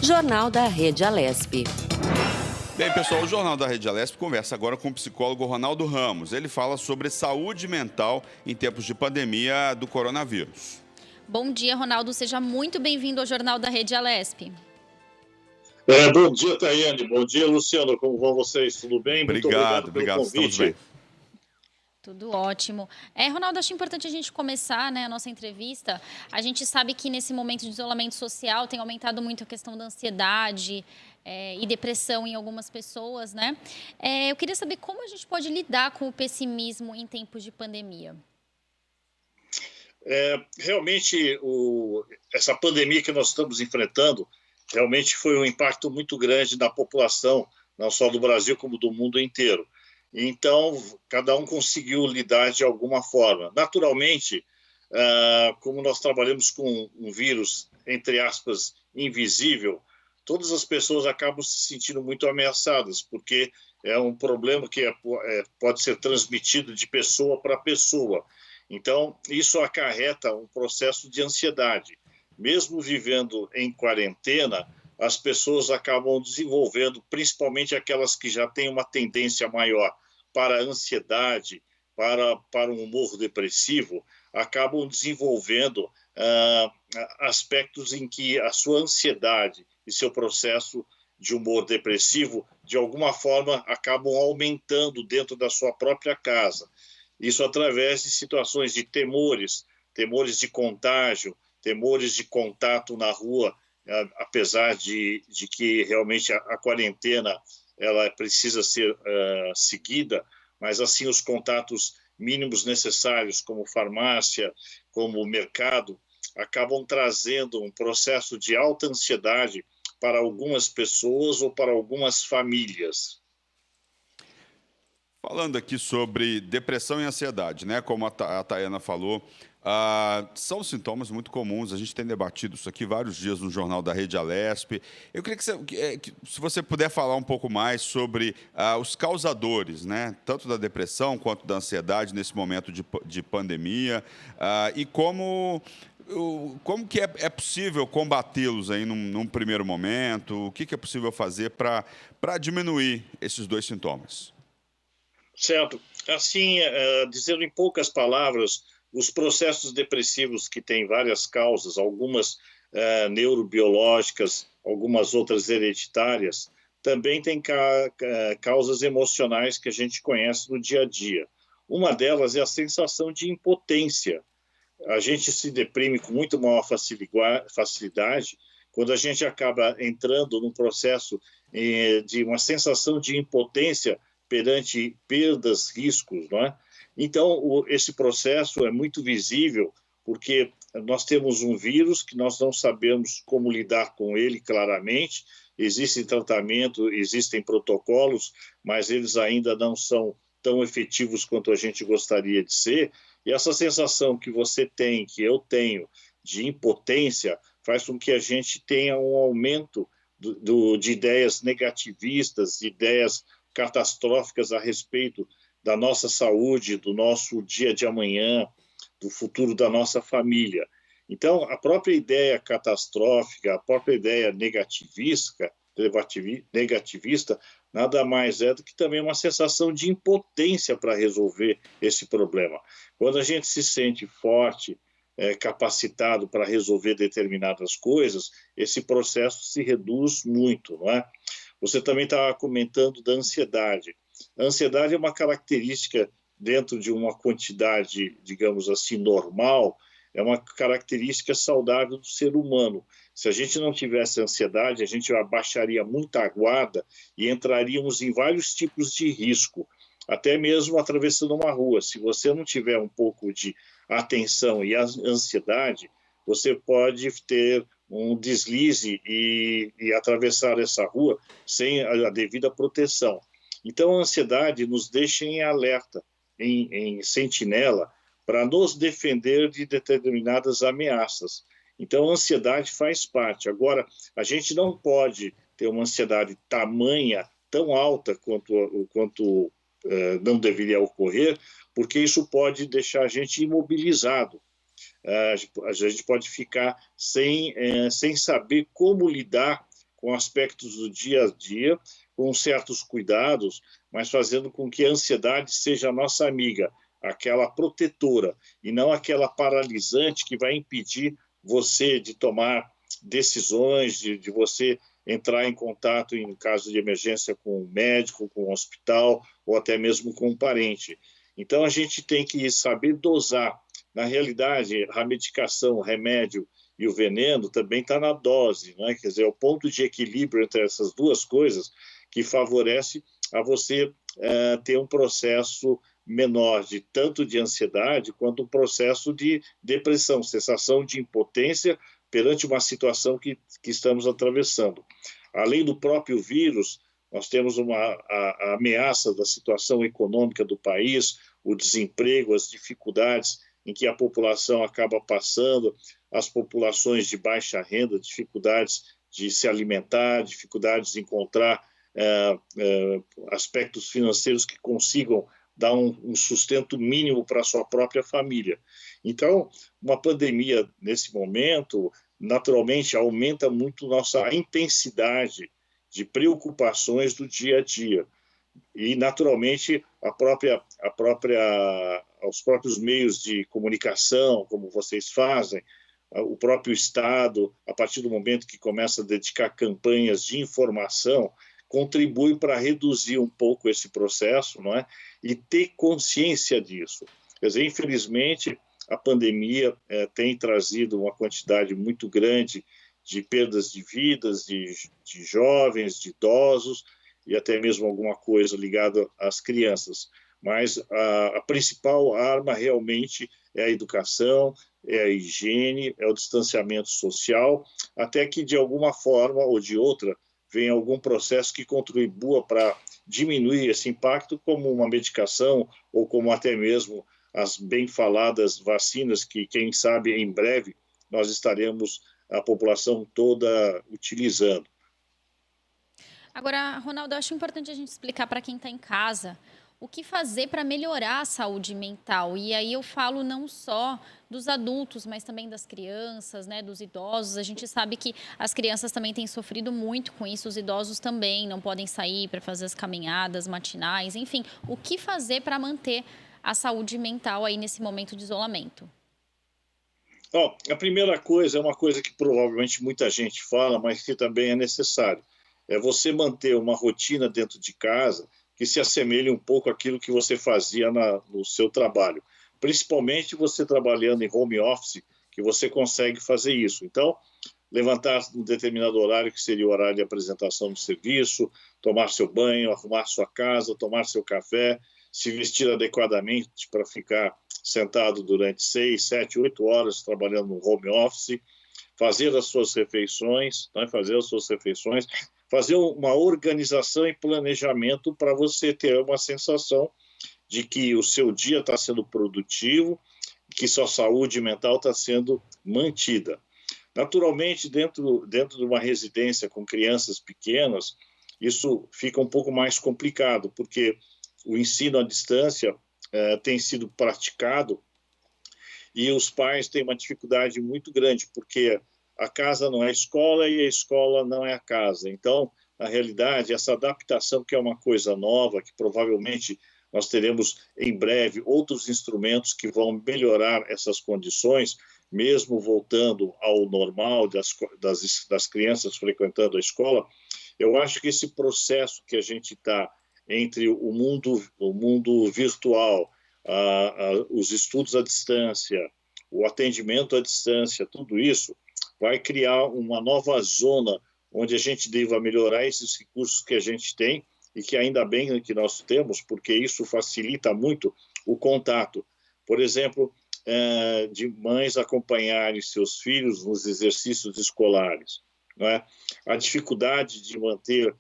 Jornal da Rede Alesp. Bem, pessoal, o Jornal da Rede Alesp conversa agora com o psicólogo Ronaldo Ramos. Ele fala sobre saúde mental em tempos de pandemia do coronavírus. Bom dia, Ronaldo. Seja muito bem-vindo ao Jornal da Rede Alesp. Bom dia, Tayane. Bom dia, Luciano. Como vão vocês? Tudo bem? Muito obrigado pelo convite. Estamos bem. Tudo ótimo. Ronaldo, acho importante a gente começar, a nossa entrevista. A gente sabe que nesse momento de isolamento social tem aumentado muito a questão da ansiedade e depressão em algumas pessoas, né? Eu queria saber como a gente pode lidar com o pessimismo em tempos de pandemia. Realmente, essa pandemia que nós estamos enfrentando, realmente foi um impacto muito grande na população, não só do Brasil, como do mundo inteiro. Então, cada um conseguiu lidar de alguma forma. Naturalmente, como nós trabalhamos com um vírus, entre aspas, invisível, todas as pessoas acabam se sentindo muito ameaçadas, porque é um problema que pode ser transmitido de pessoa para pessoa. Então, isso acarreta um processo de ansiedade. Mesmo vivendo em quarentena, as pessoas acabam desenvolvendo, principalmente aquelas que já têm uma tendência maior para a ansiedade, para um humor depressivo, acabam desenvolvendo aspectos em que a sua ansiedade e seu processo de humor depressivo, de alguma forma, acabam aumentando dentro da sua própria casa. Isso através de situações de temores de contágio, temores de contato na rua, apesar de que realmente a quarentena ela precisa ser seguida, mas assim os contatos mínimos necessários, como farmácia, como mercado, acabam trazendo um processo de alta ansiedade para algumas pessoas ou para algumas famílias. Falando aqui sobre depressão e ansiedade, né? Como a Tayana falou, são sintomas muito comuns. A gente tem debatido isso aqui vários dias no Jornal da Rede Alesp. Eu queria que se você puder falar um pouco mais sobre os causadores, né? Tanto da depressão quanto da ansiedade nesse momento de pandemia, e como que é possível combatê-los aí num primeiro momento? O que é possível fazer para diminuir esses dois sintomas? Certo. Assim, dizendo em poucas palavras, os processos depressivos que têm várias causas, algumas neurobiológicas, algumas outras hereditárias, também têm causas emocionais que a gente conhece no dia a dia. Uma delas é a sensação de impotência. A gente se deprime com muito maior facilidade quando a gente acaba entrando num processo de uma sensação de impotência perante perdas, riscos, não é? Então, esse processo é muito visível porque nós temos um vírus que nós não sabemos como lidar com ele claramente. Existe tratamento, existem protocolos, mas eles ainda não são tão efetivos quanto a gente gostaria de ser. E essa sensação que você tem, que eu tenho, de impotência, faz com que a gente tenha um aumento de ideias negativistas, de ideias catastróficas a respeito da nossa saúde, do nosso dia de amanhã, do futuro da nossa família. Então, a própria ideia catastrófica, a própria ideia negativista, nada mais é do que também uma sensação de impotência para resolver esse problema. Quando a gente se sente forte, capacitado para resolver determinadas coisas, esse processo se reduz muito, não é? Você também estava comentando da ansiedade. A ansiedade é uma característica dentro de uma quantidade, digamos assim, normal, é uma característica saudável do ser humano. Se a gente não tivesse ansiedade, a gente abaixaria muito a guarda e entraríamos em vários tipos de risco, até mesmo atravessando uma rua. Se você não tiver um pouco de atenção e ansiedade, você pode ter um deslize e atravessar essa rua sem a devida proteção. Então, a ansiedade nos deixa em alerta, em sentinela, para nos defender de determinadas ameaças. Então, a ansiedade faz parte. Agora, a gente não pode ter uma ansiedade tamanha, tão alta quanto não deveria ocorrer, porque isso pode deixar a gente imobilizado. A gente pode ficar sem saber como lidar com aspectos do dia a dia, com certos cuidados, mas fazendo com que a ansiedade seja a nossa amiga, aquela protetora, e não aquela paralisante que vai impedir você de tomar decisões, de você entrar em contato em caso de emergência com o médico, com o hospital ou até mesmo com um parente. Então, a gente tem que saber dosar. Na realidade, a medicação, o remédio e o veneno também está na dose, né? Quer dizer, é o ponto de equilíbrio entre essas duas coisas que favorece a você ter um processo menor tanto de ansiedade quanto um processo de depressão, sensação de impotência perante uma situação que estamos atravessando. Além do próprio vírus, nós temos a ameaça da situação econômica do país, o desemprego, as dificuldades em que a população acaba passando, as populações de baixa renda, dificuldades de se alimentar, dificuldades de encontrar aspectos financeiros que consigam dar um sustento mínimo para a sua própria família. Então, uma pandemia, nesse momento, naturalmente aumenta muito a intensidade de preocupações do dia a dia. E, naturalmente, os próprios meios de comunicação, como vocês fazem, o próprio Estado, a partir do momento que começa a dedicar campanhas de informação, contribui para reduzir um pouco esse processo, não é? E ter consciência disso. Quer dizer, infelizmente, a pandemia tem trazido uma quantidade muito grande de perdas de vidas, de jovens, de idosos, e até mesmo alguma coisa ligada às crianças. Mas a principal arma realmente é a educação, é a higiene, é o distanciamento social, até que de alguma forma ou de outra venha algum processo que contribua para diminuir esse impacto, como uma medicação ou como até mesmo as bem faladas vacinas que, quem sabe, em breve nós estaremos, a população toda, utilizando. Agora, Ronaldo, eu acho importante a gente explicar para quem está em casa o que fazer para melhorar a saúde mental. E aí eu falo não só dos adultos, mas também das crianças, né, dos idosos. A gente sabe que as crianças também têm sofrido muito com isso, os idosos também não podem sair para fazer as caminhadas matinais. Enfim, o que fazer para manter a saúde mental aí nesse momento de isolamento? A primeira coisa é uma coisa que provavelmente muita gente fala, mas que também é necessário. É você manter uma rotina dentro de casa que se assemelhe um pouco àquilo que você fazia no seu trabalho. Principalmente você trabalhando em home office, que você consegue fazer isso. Então, levantar um determinado horário, que seria o horário de apresentação do serviço, tomar seu banho, arrumar sua casa, tomar seu café, se vestir adequadamente para ficar sentado durante 6, 7, 8 horas trabalhando no home office, fazer as suas refeições, né? Fazer uma organização e planejamento para você ter uma sensação de que o seu dia está sendo produtivo, que sua saúde mental está sendo mantida. Naturalmente, dentro de uma residência com crianças pequenas, isso fica um pouco mais complicado, porque o ensino à distância tem sido praticado e os pais têm uma dificuldade muito grande, porque a casa não é a escola e a escola não é a casa. Então, na realidade, essa adaptação, que é uma coisa nova, que provavelmente nós teremos em breve outros instrumentos que vão melhorar essas condições, mesmo voltando ao normal das crianças frequentando a escola. Eu acho que esse processo que a gente está entre o mundo virtual, os estudos à distância, o atendimento à distância, tudo isso vai criar uma nova zona onde a gente deva melhorar esses recursos que a gente tem e que ainda bem que nós temos, porque isso facilita muito o contato. Por exemplo, de mães acompanharem seus filhos nos exercícios escolares, não é? A dificuldade de manter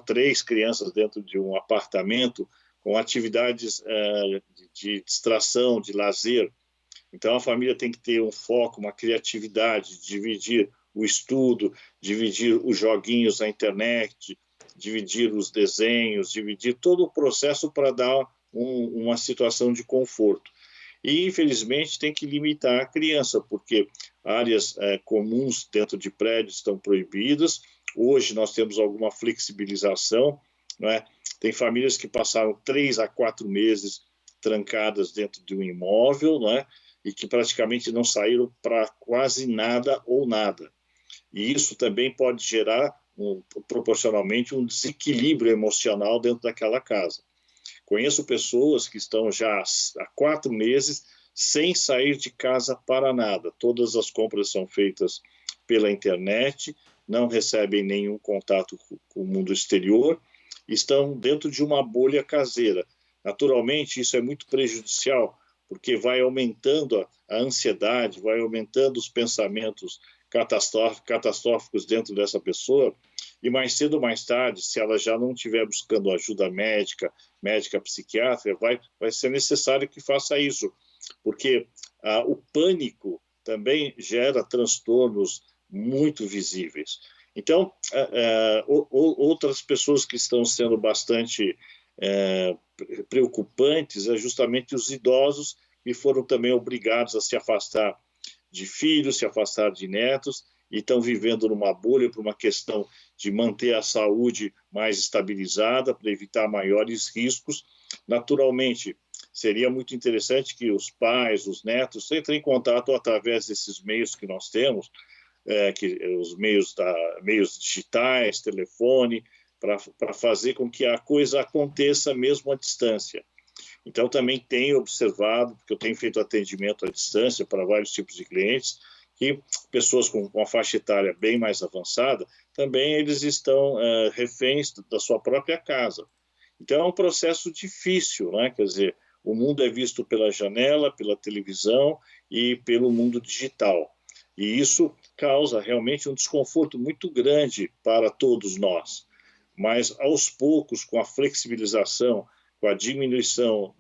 3 crianças dentro de um apartamento com atividades de distração, de lazer. Então, a família tem que ter um foco, uma criatividade, dividir o estudo, dividir os joguinhos na internet, dividir os desenhos, dividir todo o processo para dar uma situação de conforto. E, infelizmente, tem que limitar a criança, porque áreas comuns dentro de prédios estão proibidas, Hoje nós temos alguma flexibilização, não é? Tem famílias que passaram 3 a 4 meses trancadas dentro de um imóvel, não é? E que praticamente não saíram para quase nada ou nada. E isso também pode gerar, proporcionalmente, um desequilíbrio emocional dentro daquela casa. Conheço pessoas que estão já há 4 meses sem sair de casa para nada. Todas as compras são feitas pela internet, não recebem nenhum contato com o mundo exterior, estão dentro de uma bolha caseira. Naturalmente, isso é muito prejudicial, porque vai aumentando a ansiedade, vai aumentando os pensamentos catastróficos dentro dessa pessoa, e mais cedo ou mais tarde, se ela já não estiver buscando ajuda médica psiquiátrica, vai ser necessário que faça isso, porque o pânico também gera transtornos muito visíveis. Então, outras pessoas que estão sendo bastante preocupantes é justamente os idosos, que foram também obrigados a se afastar de filhos, se afastar de netos, e estão vivendo numa bolha por uma questão de manter a saúde mais estabilizada, para evitar maiores riscos. Naturalmente, seria muito interessante que os pais, os netos, entrem em contato através desses meios que nós temos, os meios digitais, telefone, para fazer com que a coisa aconteça mesmo à distância. Então, também tenho observado, porque eu tenho feito atendimento à distância para vários tipos de clientes, que pessoas com uma faixa etária bem mais avançada, também eles estão reféns da sua própria casa. Então, é um processo difícil, né? Quer dizer, o mundo é visto pela janela, pela televisão e pelo mundo digital. E isso causa realmente um desconforto muito grande para todos nós. Mas, aos poucos, com a flexibilização, com a diminuição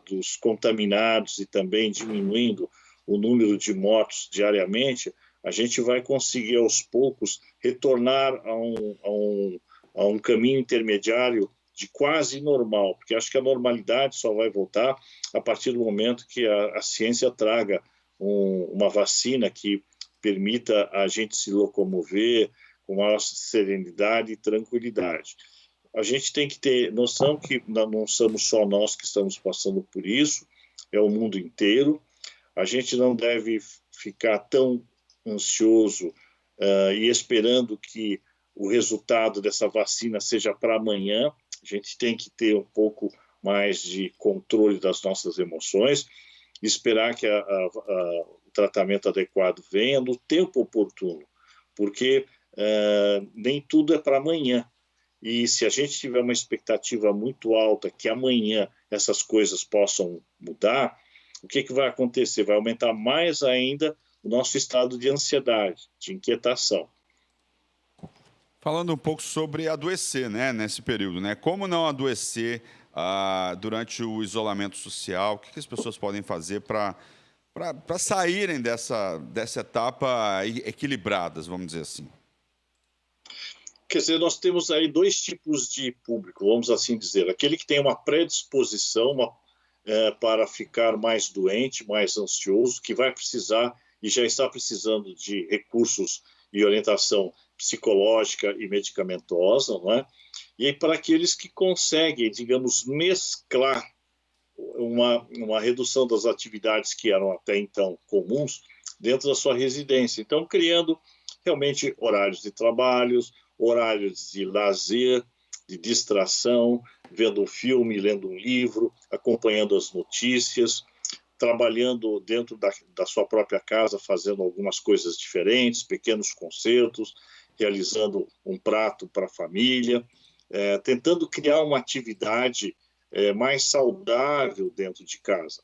dos contaminados e também diminuindo o número de mortos diariamente, a gente vai conseguir, aos poucos, retornar a um caminho intermediário de quase normal, porque acho que a normalidade só vai voltar a partir do momento que a ciência traga uma vacina que permita a gente se locomover com maior serenidade e tranquilidade. A gente tem que ter noção que não somos só nós que estamos passando por isso, é o mundo inteiro. A gente não deve ficar tão ansioso e esperando que o resultado dessa vacina seja para amanhã. A gente tem que ter um pouco mais de controle das nossas emoções, esperar que o tratamento adequado venha no tempo oportuno, porque nem tudo é para amanhã. E se a gente tiver uma expectativa muito alta que amanhã essas coisas possam mudar, o que vai acontecer? Vai aumentar mais ainda o nosso estado de ansiedade, de inquietação. Falando um pouco sobre adoecer, né, nesse período, né? Como não adoecer durante o isolamento social? O que as pessoas podem fazer para saírem dessa etapa equilibradas, vamos dizer assim? Quer dizer, nós temos aí 2 tipos de público, vamos assim dizer. Aquele que tem uma predisposição para ficar mais doente, mais ansioso, que vai precisar e já está precisando de recursos e orientação psicológica e medicamentosa, não é? E aí, para aqueles que conseguem, digamos, mesclar uma redução das atividades que eram até então comuns dentro da sua residência. Então, criando realmente horários de trabalhos, horários de lazer, de distração, vendo um filme, lendo um livro, acompanhando as notícias, trabalhando dentro da sua própria casa, fazendo algumas coisas diferentes, pequenos concertos, realizando um prato para a família, tentando criar uma atividade mais saudável dentro de casa.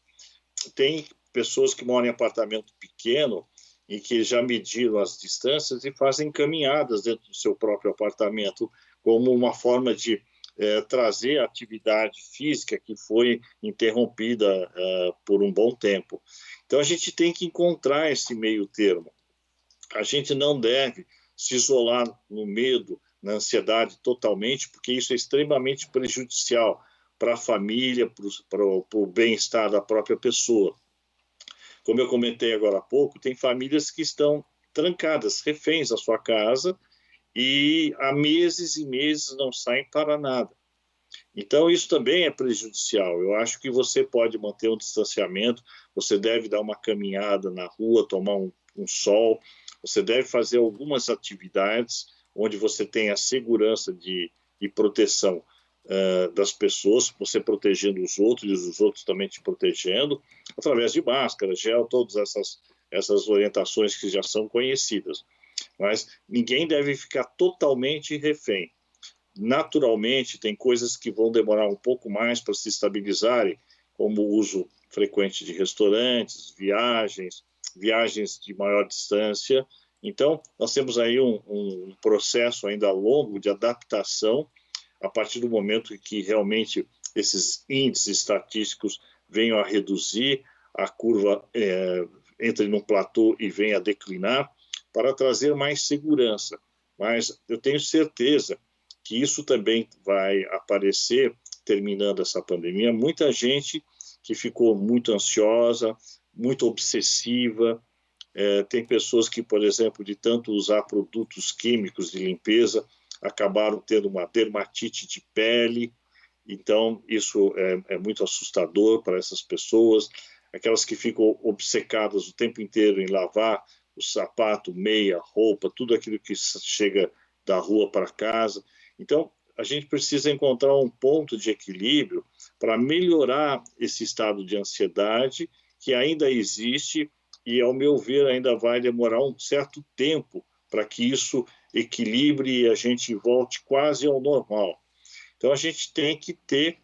Tem pessoas que moram em apartamento pequeno e que já mediram as distâncias e fazem caminhadas dentro do seu próprio apartamento como uma forma de trazer a atividade física que foi interrompida por um bom tempo. Então, a gente tem que encontrar esse meio termo. A gente não deve se isolar no medo, na ansiedade totalmente, porque isso é extremamente prejudicial para a família, para o bem-estar da própria pessoa. Como eu comentei agora há pouco, tem famílias que estão trancadas, reféns da sua casa, e há meses e meses não saem para nada. Então, isso também é prejudicial. Eu acho que você pode manter um distanciamento, você deve dar uma caminhada na rua, tomar um sol, você deve fazer algumas atividades onde você tem a segurança e proteção das pessoas, você protegendo os outros e os outros também te protegendo, através de máscara, gel, todas essas orientações que já são conhecidas. Mas ninguém deve ficar totalmente refém. Naturalmente, tem coisas que vão demorar um pouco mais para se estabilizarem, como o uso frequente de restaurantes, viagens de maior distância. Então, nós temos aí um processo ainda longo de adaptação a partir do momento em que realmente esses índices estatísticos venham a reduzir, a curva entre num platô e venha a declinar, para trazer mais segurança. Mas eu tenho certeza que isso também vai aparecer, terminando essa pandemia, muita gente que ficou muito ansiosa, muito obsessiva. Tem pessoas que, por exemplo, de tanto usar produtos químicos de limpeza, acabaram tendo uma dermatite de pele. Então, isso é muito assustador para essas pessoas. Aquelas que ficam obcecadas o tempo inteiro em lavar o sapato, meia, roupa, tudo aquilo que chega da rua para casa. Então, a gente precisa encontrar um ponto de equilíbrio para melhorar esse estado de ansiedade que ainda existe e, ao meu ver, ainda vai demorar um certo tempo para que isso equilibre e a gente volte quase ao normal. Então, a gente tem que ter,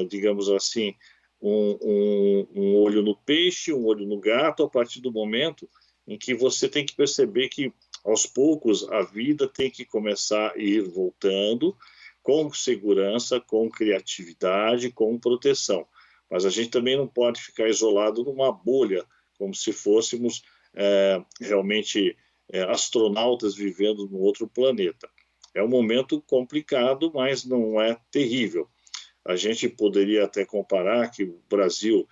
digamos assim, um olho no peixe, um olho no gato, a partir do momento em que você tem que perceber que, aos poucos, a vida tem que começar a ir voltando com segurança, com criatividade, com proteção. Mas a gente também não pode ficar isolado numa bolha, como se fôssemos realmente astronautas vivendo num outro planeta. É um momento complicado, mas não é terrível. A gente poderia até comparar que o Brasil,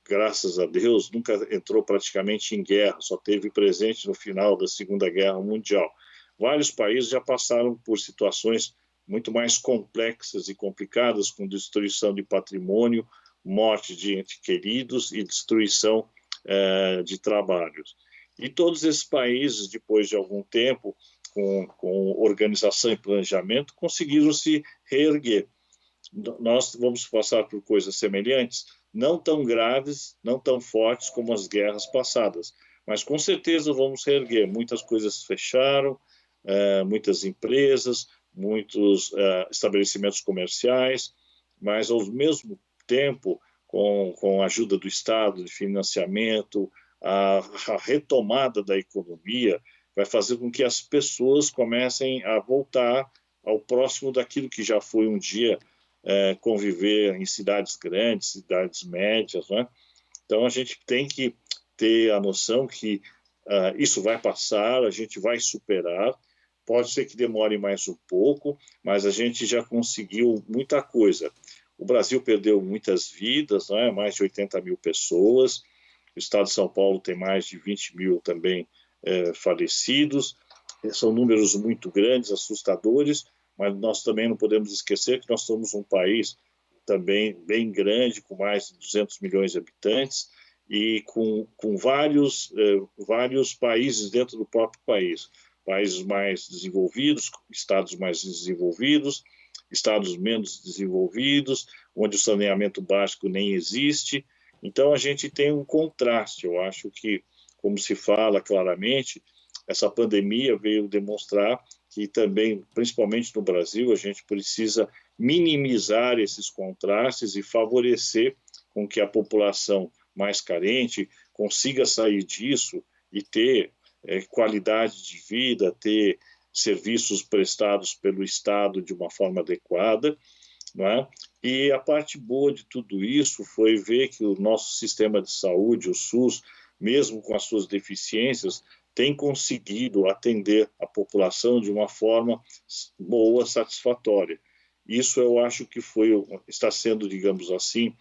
graças a Deus, nunca entrou praticamente em guerra, só teve presente no final da Segunda Guerra Mundial. Vários países já passaram por situações muito mais complexas e complicadas, com destruição de patrimônio, morte de entes queridos e destruição de trabalhos. E todos esses países, depois de algum tempo, com organização e planejamento, conseguiram se reerguer. Nós vamos passar por coisas semelhantes, não tão graves, não tão fortes como as guerras passadas, mas com certeza vamos reerguer. Muitas coisas fecharam, muitas empresas, muitos estabelecimentos comerciais, mas ao mesmo tempo, com a ajuda do Estado, de financiamento, a retomada da economia vai fazer com que as pessoas comecem a voltar ao próximo daquilo que já foi um dia conviver em cidades grandes, cidades médias, né? Então, a gente tem que ter a noção que isso vai passar, a gente vai superar. Pode ser que demore mais um pouco, mas a gente já conseguiu muita coisa. O Brasil perdeu muitas vidas, né? Mais de 80 mil pessoas. O estado de São Paulo tem mais de 20 mil também falecidos. São números muito grandes, assustadores, mas nós também não podemos esquecer que nós somos um país também bem grande, com mais de 200 milhões de habitantes, e com vários países dentro do próprio país. Países mais desenvolvidos, estados mais desenvolvidos, estados menos desenvolvidos, onde o saneamento básico nem existe. Então, a gente tem um contraste. Eu acho que, como se fala claramente, essa pandemia veio demonstrar que também, principalmente no Brasil, a gente precisa minimizar esses contrastes e favorecer com que a população mais carente consiga sair disso e ter qualidade de vida, ter serviços prestados pelo Estado de uma forma adequada, não é? E a parte boa de tudo isso foi ver que o nosso sistema de saúde, o SUS, mesmo com as suas deficiências, tem conseguido atender a população de uma forma boa, satisfatória. Isso eu acho que está sendo, digamos assim,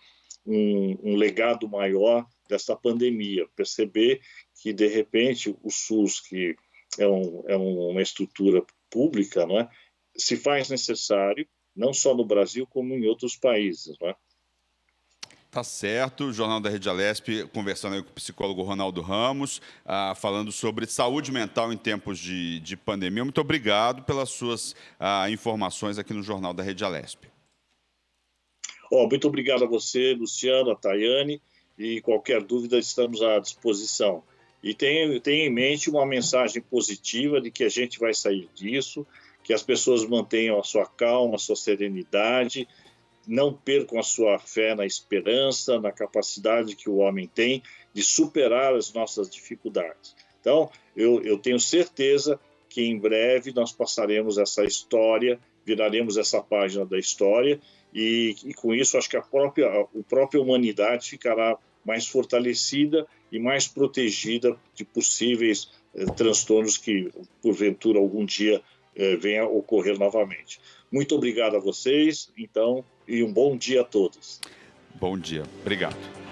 um legado maior desta pandemia. Perceber que, de repente, o SUS, que uma estrutura pública, não é? Se faz necessário, não só no Brasil, como em outros países, não é? Tá certo, o Jornal da Rede Alesp, conversando aí com o psicólogo Ronaldo Ramos, falando sobre saúde mental em tempos de pandemia. Muito obrigado pelas suas informações aqui no Jornal da Rede Alesp. Muito obrigado a você, Luciano, a Tayane, e qualquer dúvida estamos à disposição. E tenha em mente uma mensagem positiva de que a gente vai sair disso, que as pessoas mantenham a sua calma, a sua serenidade, não percam a sua fé na esperança, na capacidade que o homem tem de superar as nossas dificuldades. Então, eu tenho certeza que em breve nós passaremos essa história, viraremos essa página da história e com isso acho que a própria humanidade ficará mais fortalecida e mais protegida de possíveis transtornos que, porventura, algum dia venha a ocorrer novamente. Muito obrigado a vocês, então, e um bom dia a todos. Bom dia. Obrigado.